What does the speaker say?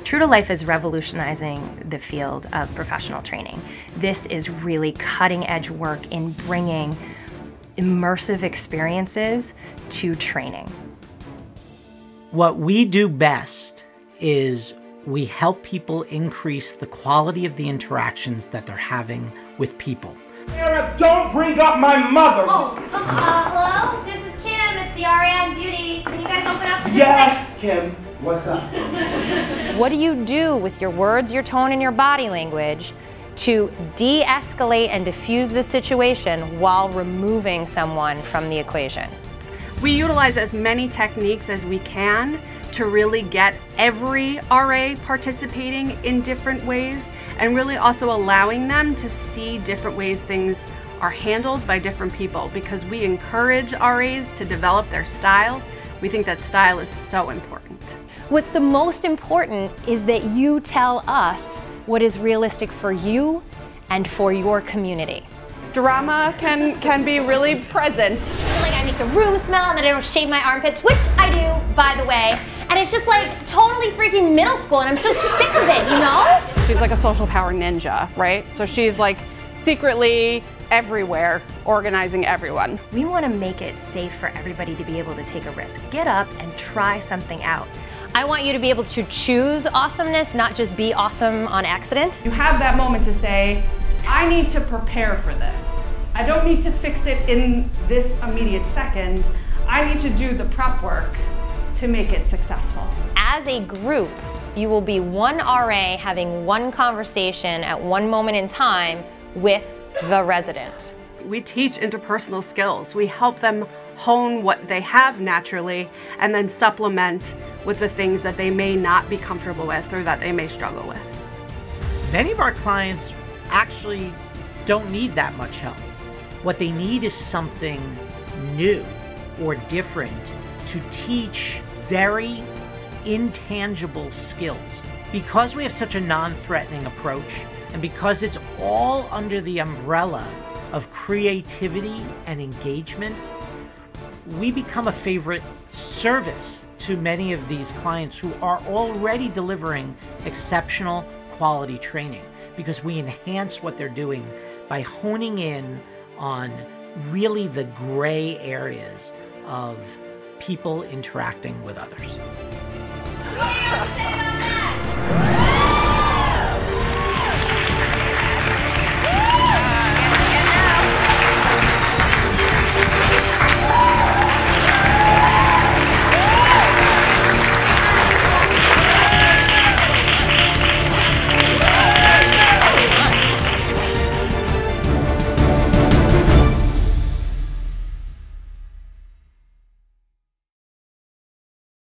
True to Life is revolutionizing the field of professional training. This is really cutting-edge work in bringing immersive experiences to training. What we do best is we help people increase the quality of the interactions that they're having with people. Sarah, don't bring up my mother! Oh, hello? This is Kim. It's the RA on duty. Can you guys open up for Yeah, Kim, what's up? What do you do with your words, your tone, and your body language to de-escalate and diffuse the situation while removing someone from the equation? We utilize as many techniques as we can to really get every RA participating in different ways and really also allowing them to see different ways things are handled by different people, because we encourage RAs to develop their style. We think that style is so important. What's the most important is that you tell us what is realistic for you and for your community. Drama can be really present. Like I make the room smell and then I don't shave my armpits, which I do, by the way. And it's just like totally freaking middle school and I'm so sick of it, you know? She's like a social power ninja, right? So she's like secretly everywhere, organizing everyone. We want to make it safe for everybody to be able to take a risk. Get up and try something out. I want you to be able to choose awesomeness, not just be awesome on accident. You have that moment to say, I need to prepare for this. I don't need to fix it in this immediate second. I need to do the prep work to make it successful. As a group, you will be one RA having one conversation at one moment in time with the resident. We teach interpersonal skills. We help them hone what they have naturally and then supplement with the things that they may not be comfortable with or that they may struggle with. Many of our clients actually don't need that much help. What they need is something new or different to teach very intangible skills. Because we have such a non-threatening approach, and because it's all under the umbrella of creativity and engagement, we become a favorite service to many of these clients who are already delivering exceptional quality training, because we enhance what they're doing by honing in on really the gray areas of people interacting with others. What do you have to say about that?